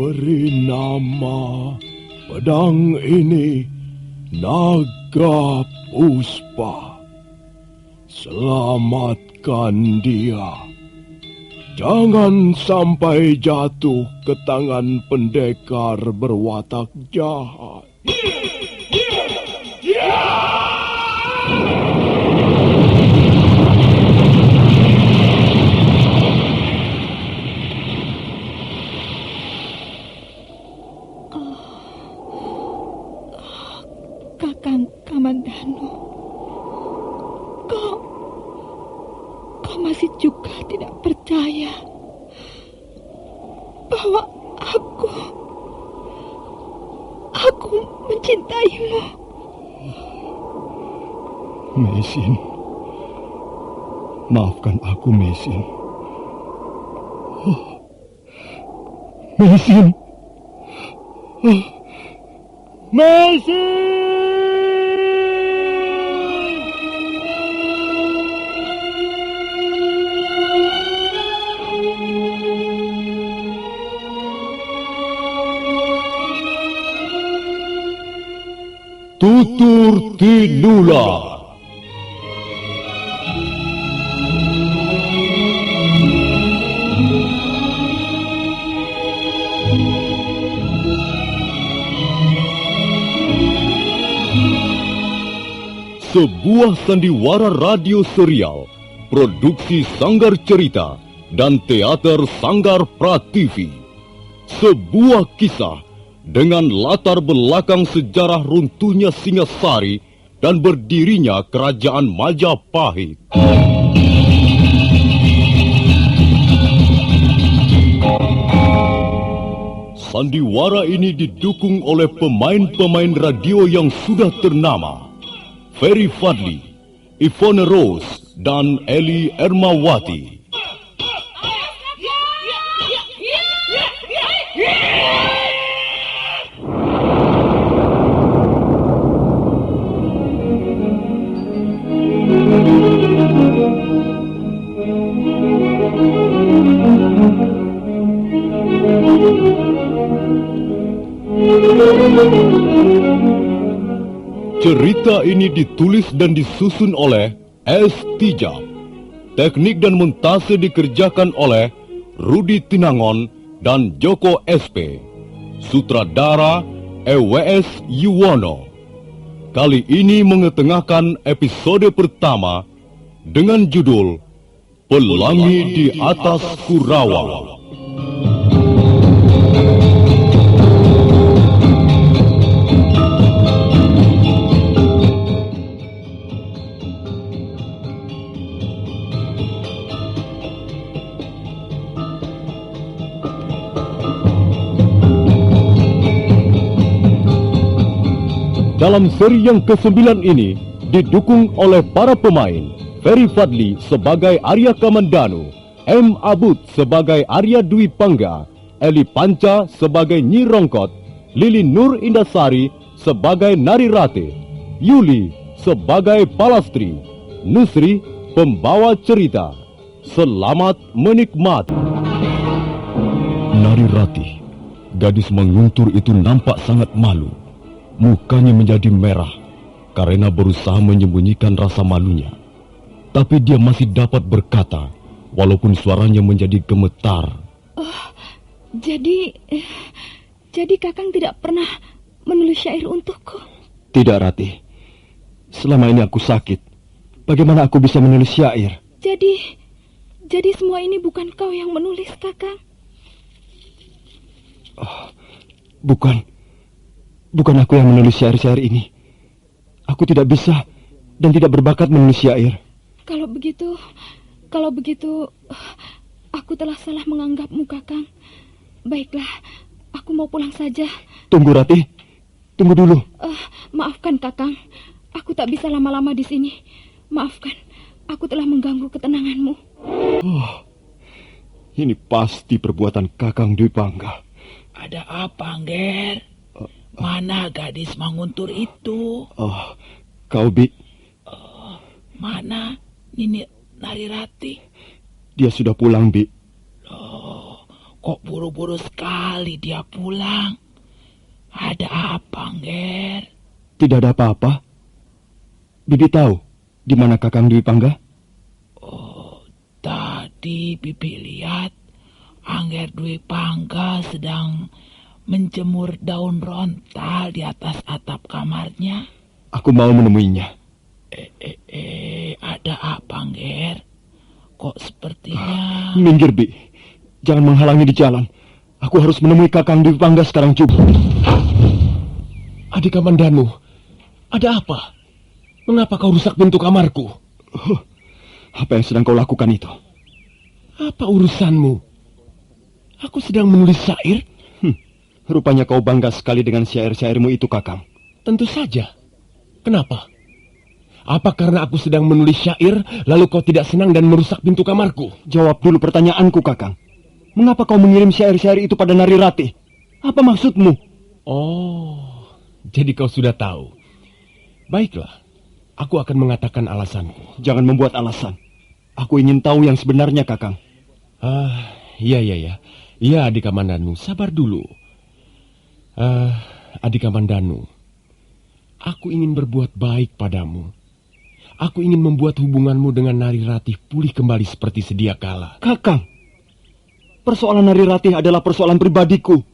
Beri nama pedang ini Naga Puspa. Selamatkan dia. Jangan sampai jatuh ke tangan pendekar berwatak jahat. Kakang Kamandanu, kau masih juga tidak percaya bahwa aku mencintaimu. Mesin, maafkan aku, Mesin. Mesin, Mesin. Tutur Tinula. Sebuah sandiwara radio serial, produksi Sanggar Cerita dan Teater Sanggar Prativi. Sebuah kisah dengan latar belakang sejarah runtuhnya Singasari dan berdirinya Kerajaan Majapahit. Sandiwara ini didukung oleh pemain-pemain radio yang sudah ternama. Ferry Fadli, Ivone Rose, dan Eli Ermawati. Cerita ini ditulis dan disusun oleh S. Tijab. Teknik dan montase dikerjakan oleh Rudi Tinangon dan Joko SP. Sutradara EWS Yuwono. Kali ini mengetengahkan episode pertama dengan judul Pelangi di Atas Kurawang. Dalam seri yang ke-9 ini didukung oleh para pemain Ferry Fadli sebagai Arya Kamandanu, M. Abud sebagai Arya Dwi Pangga, Eli Panca sebagai Nyi Rongkot, Lili Nur Indasari sebagai Nari Rate, Yuli sebagai Palastri, Nusri pembawa cerita. Selamat menikmati. Nari Rati, gadis menguntur itu nampak sangat malu. Mukanya menjadi merah karena berusaha menyembunyikan rasa malunya. Tapi dia masih dapat berkata, walaupun suaranya menjadi gemetar. Oh, jadi Kakang tidak pernah menulis syair untukku? Tidak, Rati. Selama ini aku sakit. Bagaimana aku bisa menulis syair? Jadi semua ini bukan kau yang menulis, Kakang? Oh, bukan. Bukan aku yang menulis syair-syair ini. Aku tidak bisa dan tidak berbakat menulis syair. Kalau begitu, aku telah salah menganggapmu, Kakang. Baiklah, aku mau pulang saja. Tunggu, Rati. Tunggu dulu. Maafkan, Kakang. Aku tak bisa lama-lama di sini. Maafkan, aku telah mengganggu ketenanganmu. Oh, ini pasti perbuatan Kakang Dwi Pangga. Ada apa, Angger? Mana gadis menguntur itu? Oh, kau, Bi. Mana Nini Nari Rati? Dia sudah pulang, Bi. Loh, Kok buru-buru sekali dia pulang? Ada apa, Angger? Tidak ada apa-apa. Bibi tahu di mana Kakang Dwi Pangga? Oh, tadi Bibi lihat Angger Dwi Pangga sedang menjemur daun rontal di atas atap kamarnya. Aku mau menemuinya. Ada apa, Angger? Kok sepertinya... Minggir, Bi. Jangan menghalangi di jalan. Aku harus menemui Kakang Dwi Pangga sekarang juga. Adik Kamandanu, ada apa? Mengapa kau rusak pintu kamarku? Apa yang sedang kau lakukan itu? Apa urusanmu? Aku sedang menulis syair. Rupanya kau bangga sekali dengan syair-syairmu itu, Kakang. Tentu saja. Kenapa? Apa karena aku sedang menulis syair, lalu kau tidak senang dan merusak pintu kamarku? Jawab dulu pertanyaanku, Kakang. Mengapa kau mengirim syair-syair itu pada Nari Ratih? Apa maksudmu? Oh, jadi kau sudah tahu. Baiklah, aku akan mengatakan alasanku. Jangan membuat alasan. Aku ingin tahu yang sebenarnya, Kakang. Iya. Iya, Adik Kamandanu, sabar dulu. Adik Kamandanu, aku ingin berbuat baik padamu. Aku ingin membuat hubunganmu dengan Nari Ratih pulih kembali seperti sedia kala. Kakang, persoalan Nari Ratih adalah persoalan pribadiku.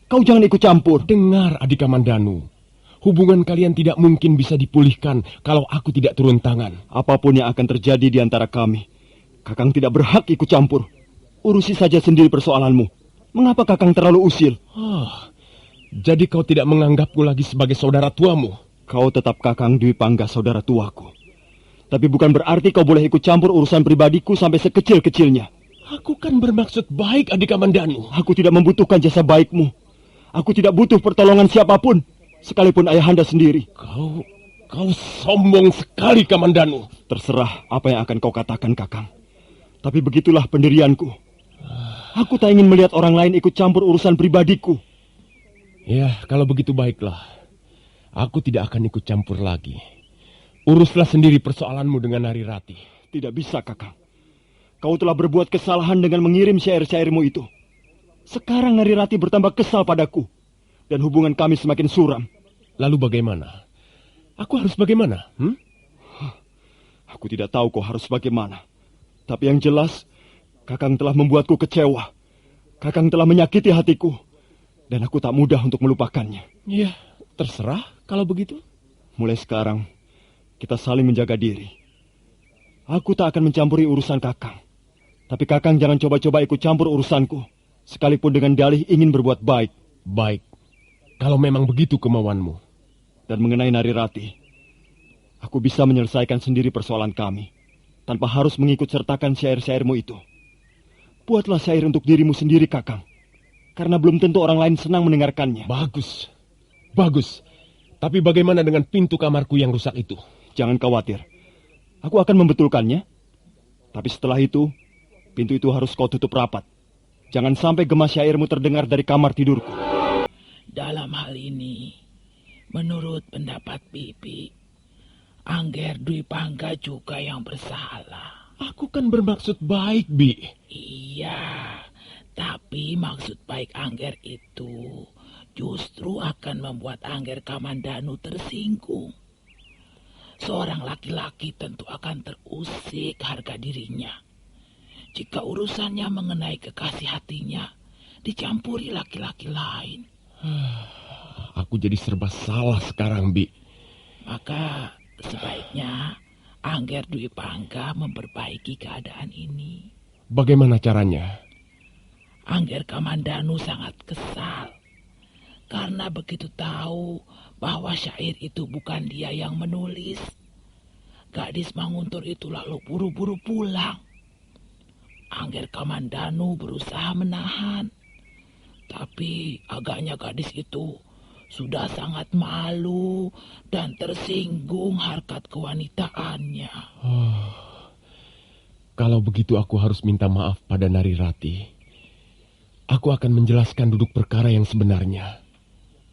Kau jangan ikut campur. Dengar, Adik Kamandanu. Hubungan kalian tidak mungkin bisa dipulihkan kalau aku tidak turun tangan. Apapun yang akan terjadi di antara kami, Kakang tidak berhak ikut campur. Urusi saja sendiri persoalanmu. Mengapa Kakang terlalu usil? Jadi kau tidak menganggapku lagi sebagai saudara tuamu? Kau tetap Kakang Dwi Pangga, saudara tuaku. Tapi bukan berarti kau boleh ikut campur urusan pribadiku sampai sekecil-kecilnya. Aku kan bermaksud baik, Adik Kamandanu. Aku tidak membutuhkan jasa baikmu. Aku tidak butuh pertolongan siapapun, sekalipun ayahanda sendiri. Kau sombong sekali, Kamandanu. Terserah apa yang akan kau katakan, Kakang. Tapi begitulah pendirianku. Aku tak ingin melihat orang lain ikut campur urusan pribadiku. Ya, kalau begitu baiklah. Aku tidak akan ikut campur lagi. Uruslah sendiri persoalanmu dengan Nari Ratih. Tidak bisa, Kakang. Kau telah berbuat kesalahan dengan mengirim syair-syairmu itu. Sekarang Nari Ratih bertambah kesal padaku. Dan hubungan kami semakin suram. Lalu bagaimana? Aku harus bagaimana? Aku tidak tahu kau harus bagaimana. Tapi yang jelas, Kakang telah membuatku kecewa. Kakang telah menyakiti hatiku. Dan aku tak mudah untuk melupakannya. Ya, terserah kalau begitu. Mulai sekarang, kita saling menjaga diri. Aku tak akan mencampuri urusan Kakang. Tapi Kakang jangan coba-coba ikut campur urusanku. Sekalipun dengan dalih ingin berbuat baik. Baik, kalau memang begitu kemauanmu. Dan mengenai Nari Ratih, aku bisa menyelesaikan sendiri persoalan kami. Tanpa harus mengikut sertakan syair-syairmu itu. Buatlah syair untuk dirimu sendiri, Kakang. Karena belum tentu orang lain senang mendengarkannya. Bagus. Tapi bagaimana dengan pintu kamarku yang rusak itu? Jangan khawatir. Aku akan membetulkannya. Tapi setelah itu, pintu itu harus kau tutup rapat. Jangan sampai gema syairmu terdengar dari kamar tidurku. Dalam hal ini, menurut pendapat Bibi, Angger Dwi Pangga juga yang bersalah. Aku kan bermaksud baik, Bi. Iya, tapi maksud baik Angger itu justru akan membuat Angger Kamandanu tersinggung. Seorang laki-laki tentu akan terusik harga dirinya jika urusannya mengenai kekasih hatinya dicampuri laki-laki lain. Aku jadi serba salah sekarang, Bi. Maka sebaiknya Angger Dwi Pangga memperbaiki keadaan ini. Bagaimana caranya? Angger Kamandanu sangat kesal karena begitu tahu bahwa syair itu bukan dia yang menulis. Gadis Manguntur itu lalu buru-buru pulang. Angger Kamandanu berusaha menahan, tapi agaknya gadis itu sudah sangat malu dan tersinggung harkat kewanitaannya. Kalau begitu aku harus minta maaf pada Nari Ratih. Aku akan menjelaskan duduk perkara yang sebenarnya.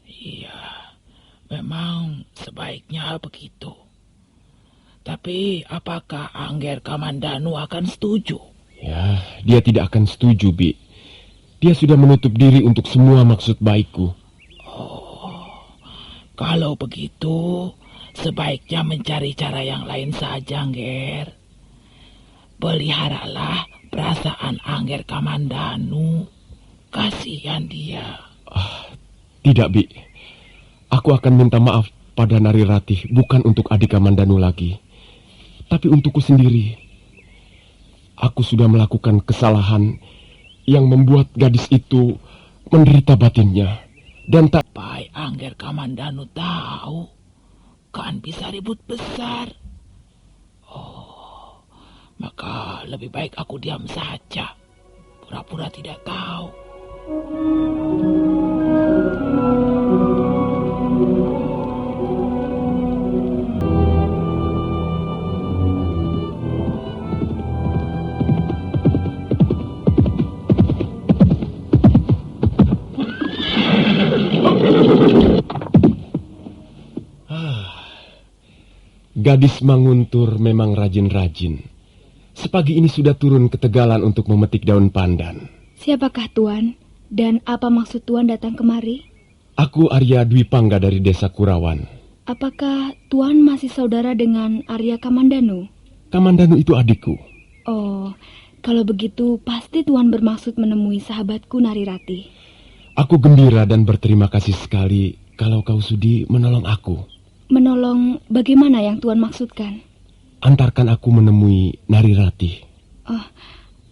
Iya, memang sebaiknya begitu. Tapi apakah Angger Kamandanu akan setuju? Ya, dia tidak akan setuju, Bi. Dia sudah menutup diri untuk semua maksud baikku. Kalau begitu, sebaiknya mencari cara yang lain saja, Angger. Peliharalah perasaan Angger Kamandanu. Kasihan dia. Tidak, Bi. Aku akan minta maaf pada Nari Ratih, bukan untuk adik Kamandanu lagi, tapi untukku sendiri. Aku sudah melakukan kesalahan yang membuat gadis itu menderita batinnya. Dan tak Pai Angger Kamandanu tahu, kan bisa ribut besar. Maka lebih baik aku diam saja, pura-pura tidak tahu. Gadis Manguntur memang rajin-rajin. Sepagi ini sudah turun ke Tegalan untuk memetik daun pandan. Siapakah Tuan? Dan apa maksud Tuan datang kemari? Aku Arya Dwi Pangga dari desa Kurawan. Apakah Tuan masih saudara dengan Arya Kamandanu? Kamandanu itu adikku. Oh, kalau begitu pasti Tuan bermaksud menemui sahabatku Nari Ratih. Aku gembira dan berterima kasih sekali kalau kau sudi menolong aku. Menolong bagaimana yang Tuan maksudkan? Antarkan aku menemui Nari Ratih. Oh,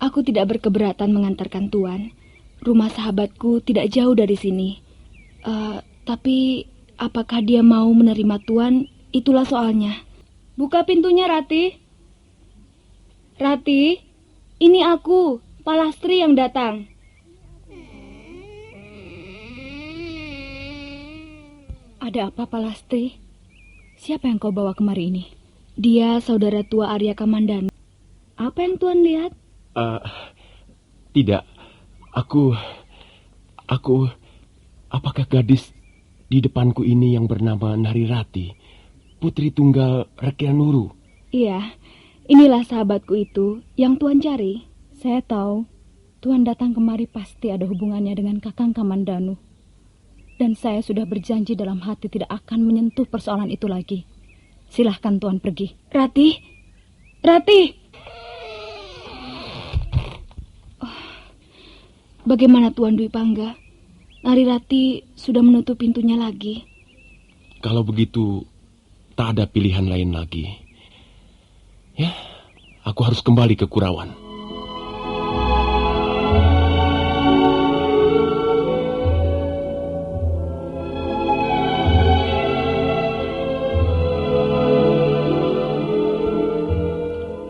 aku tidak berkeberatan mengantarkan Tuan. Rumah sahabatku tidak jauh dari sini. Tapi apakah dia mau menerima Tuan? Itulah soalnya. Buka pintunya, Ratih. Ratih, ini aku, Palastri yang datang. Ada apa, Palastri? Siapa yang kau bawa kemari ini? Dia saudara tua Arya Kamandanu. Apa yang Tuan lihat? Tidak. Aku... Apakah gadis di depanku ini yang bernama Nari Ratih, putri tunggal Rekianuru? Iya, inilah sahabatku itu yang Tuan cari. Saya tahu, Tuan datang kemari pasti ada hubungannya dengan Kakang Kamandanu. Dan saya sudah berjanji dalam hati tidak akan menyentuh persoalan itu lagi. Silahkan Tuan pergi. Ratih! Ratih! Bagaimana Tuan Dwi Pangga? Nari Ratih sudah menutup pintunya lagi. Kalau begitu, tak ada pilihan lain lagi. Ya, aku harus kembali ke Kurawan.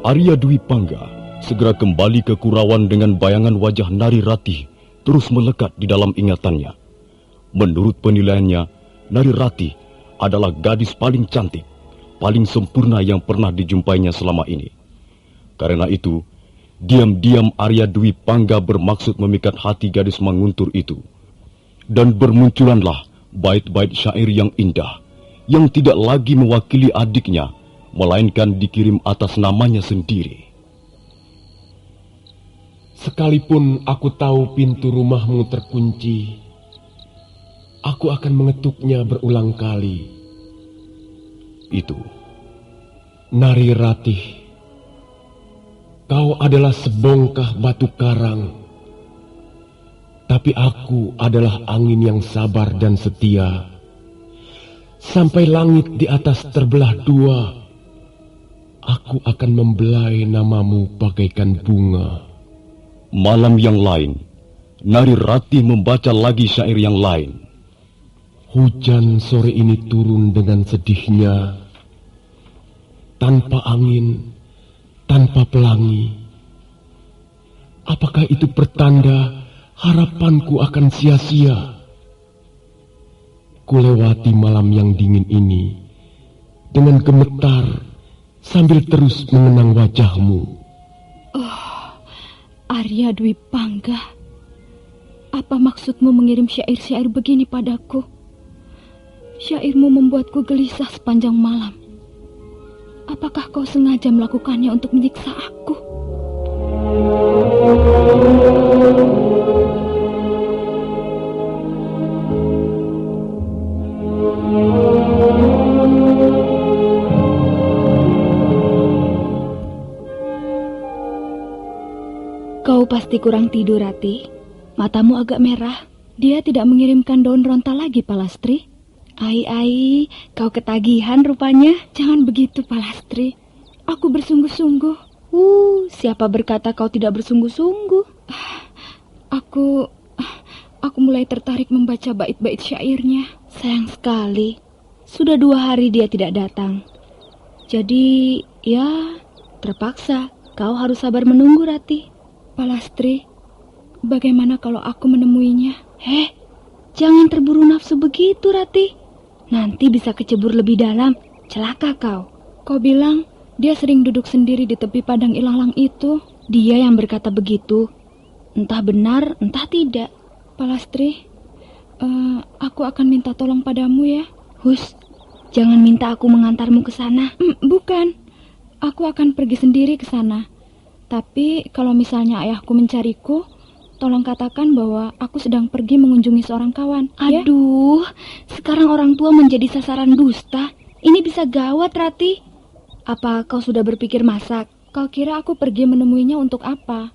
Arya Dwi Pangga segera kembali ke Kurawan dengan bayangan wajah Nari Ratih terus melekat di dalam ingatannya. Menurut penilaiannya, Nari Ratih adalah gadis paling cantik, paling sempurna yang pernah dijumpainya selama ini. Karena itu, diam-diam Arya Dwi Pangga bermaksud memikat hati gadis Manguntur itu. Dan bermunculanlah bait-bait syair yang indah, yang tidak lagi mewakili adiknya, melainkan dikirim atas namanya sendiri. Sekalipun aku tahu pintu rumahmu terkunci, aku akan mengetuknya berulang kali. Itu. Nari Ratih, kau adalah sebongkah batu karang, tapi aku adalah angin yang sabar dan setia. Sampai langit di atas terbelah dua, aku akan membelai namamu bagaikan bunga. Malam yang lain, Nari Ratih membaca lagi syair yang lain. Hujan sore ini turun dengan sedihnya, tanpa angin, tanpa pelangi. Apakah itu pertanda harapanku akan sia-sia? Kulewati malam yang dingin ini dengan gemetar sambil terus mengenang wajahmu. Arya Dwi Pangga, apa maksudmu mengirim syair-syair begini padaku? Syairmu membuatku gelisah sepanjang malam. Apakah kau sengaja melakukannya untuk menyiksa aku? Kau pasti kurang tidur, Rati. Matamu agak merah. Dia tidak mengirimkan daun ronta lagi, Palastri. Ai, kau ketagihan rupanya. Jangan begitu, Palastri. Aku bersungguh-sungguh. Siapa berkata kau tidak bersungguh-sungguh? Aku mulai tertarik membaca bait-bait syairnya. Sayang sekali, sudah 2 hari dia tidak datang. Jadi, ya, terpaksa kau harus sabar menunggu, Rati. Palastri, bagaimana kalau aku menemuinya? Jangan terburu nafsu begitu, Rati. Nanti bisa kecebur lebih dalam, celaka kau. Kau bilang dia sering duduk sendiri di tepi padang ilalang itu. Dia yang berkata begitu. Entah benar, entah tidak. Palastri, aku akan minta tolong padamu ya. Jangan minta aku mengantarmu ke sana. Bukan, aku akan pergi sendiri ke sana. Tapi kalau misalnya ayahku mencariku, tolong katakan bahwa aku sedang pergi mengunjungi seorang kawan. Aduh, sekarang orang tua menjadi sasaran dusta. Ini bisa gawat, Rati. Apa kau sudah berpikir masak? Kau kira aku pergi menemuinya untuk apa?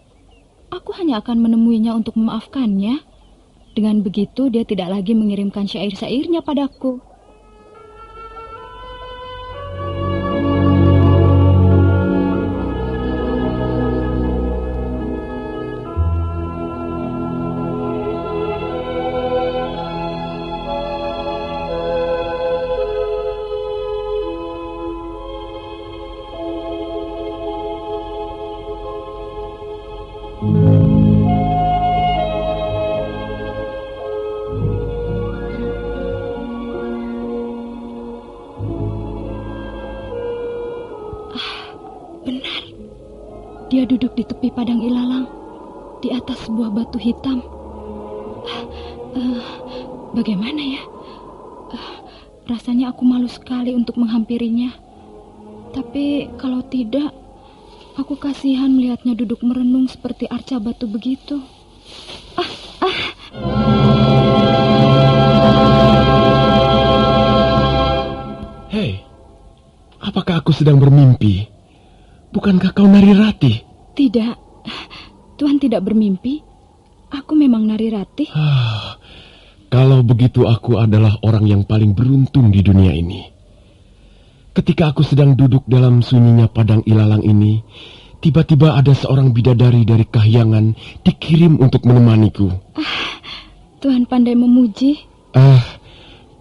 Aku hanya akan menemuinya untuk memaafkannya. Dengan begitu dia tidak lagi mengirimkan syair-syairnya padaku. Benar, dia duduk di tepi padang ilalang, di atas sebuah batu hitam. Bagaimana ya? Rasanya aku malu sekali untuk menghampirinya. Tapi kalau tidak, aku kasihan melihatnya duduk merenung seperti arca batu begitu. Hei, apakah aku sedang bermimpi? Bukankah kau Nari Rati? Tidak, Tuhan tidak bermimpi. Aku memang Nari Rati. Kalau begitu aku adalah orang yang paling beruntung di dunia ini. Ketika aku sedang duduk dalam sunyinya padang ilalang ini, tiba-tiba ada seorang bidadari dari Kahyangan dikirim untuk menemaniku. Tuhan pandai memuji.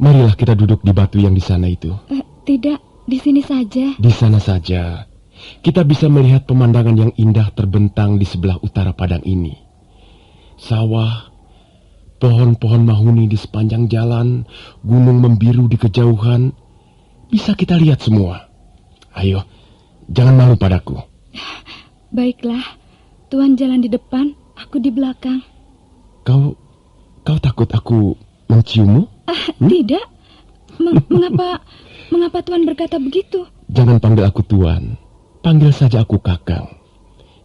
Marilah kita duduk di batu yang di sana itu. Tidak, di sini saja. Di sana saja. Kita bisa melihat pemandangan yang indah terbentang di sebelah utara padang ini. Sawah, pohon-pohon mahuni di sepanjang jalan, gunung membiru di kejauhan. Bisa kita lihat semua. Ayo, jangan malu padaku. Baiklah, Tuhan jalan di depan, aku di belakang. Kau takut aku menciummu? Tidak. Mengapa Tuhan berkata begitu? Jangan panggil aku Tuan. Panggil saja aku Kakang.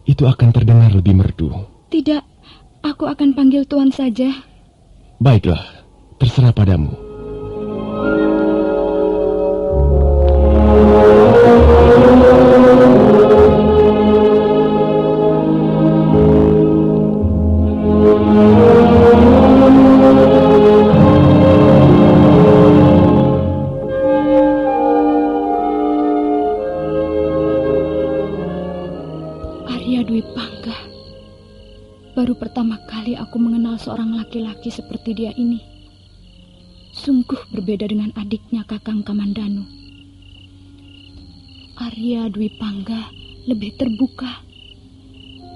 Itu akan terdengar lebih merdu. Tidak, aku akan panggil Tuan saja. Baiklah, terserah padamu. Baru pertama kali aku mengenal seorang laki-laki seperti dia ini. Sungguh berbeda dengan adiknya Kakang Kamandanu. Arya Dwi Pangga lebih terbuka.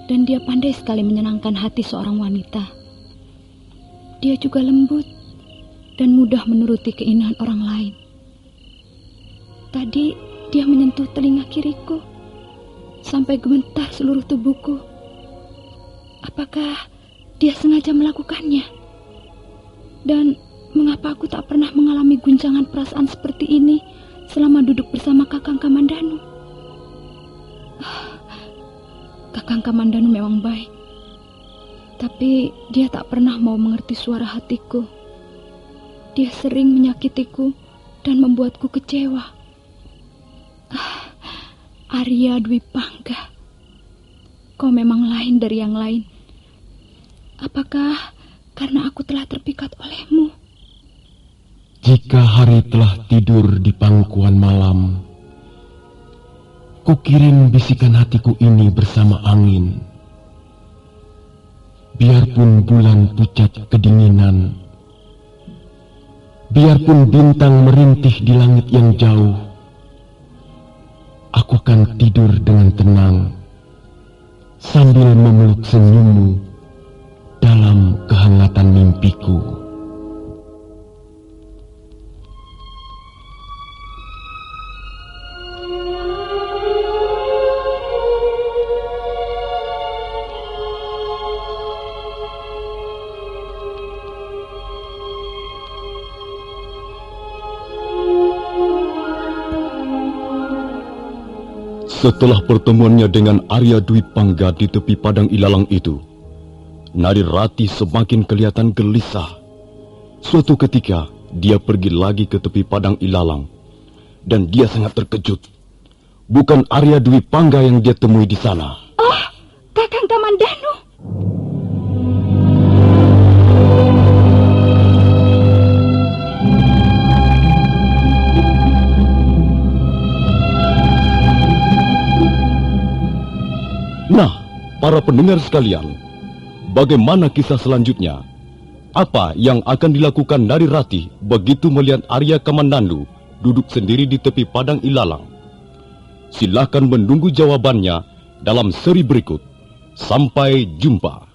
Dan dia pandai sekali menyenangkan hati seorang wanita. Dia juga lembut dan mudah menuruti keinginan orang lain. Tadi dia menyentuh telinga kiriku sampai gemetar seluruh tubuhku. Apakah dia sengaja melakukannya? Dan mengapa aku tak pernah mengalami guncangan perasaan seperti ini selama duduk bersama Kakang Kamandanu? Kakang Kamandanu memang baik, tapi dia tak pernah mau mengerti suara hatiku. Dia sering menyakitiku dan membuatku kecewa. Arya Dwi Pangga. kau memang lain dari yang lain. Apakah karena aku telah terpikat olehmu? Jika hari telah tidur di pangkuan malam, kukirim bisikan hatiku ini bersama angin. Biarpun bulan pucat kedinginan, biarpun bintang merintih di langit yang jauh, aku akan tidur dengan tenang sambil memeluk senyummu dalam kehangatan mimpiku. Setelah pertemuannya dengan Arya Dwi Pangga di tepi padang ilalang itu, Nari Rati semakin kelihatan gelisah. Suatu ketika, dia pergi lagi ke tepi padang ilalang, dan dia sangat terkejut. Bukan Arya Dwi Pangga yang dia temui di sana. Oh, Kakang Kamandanu. Nah, para pendengar sekalian, bagaimana kisah selanjutnya? Apa yang akan dilakukan Nari Rati begitu melihat Arya Kamandanu duduk sendiri di tepi padang ilalang? Silakan menunggu jawabannya dalam seri berikut. Sampai jumpa.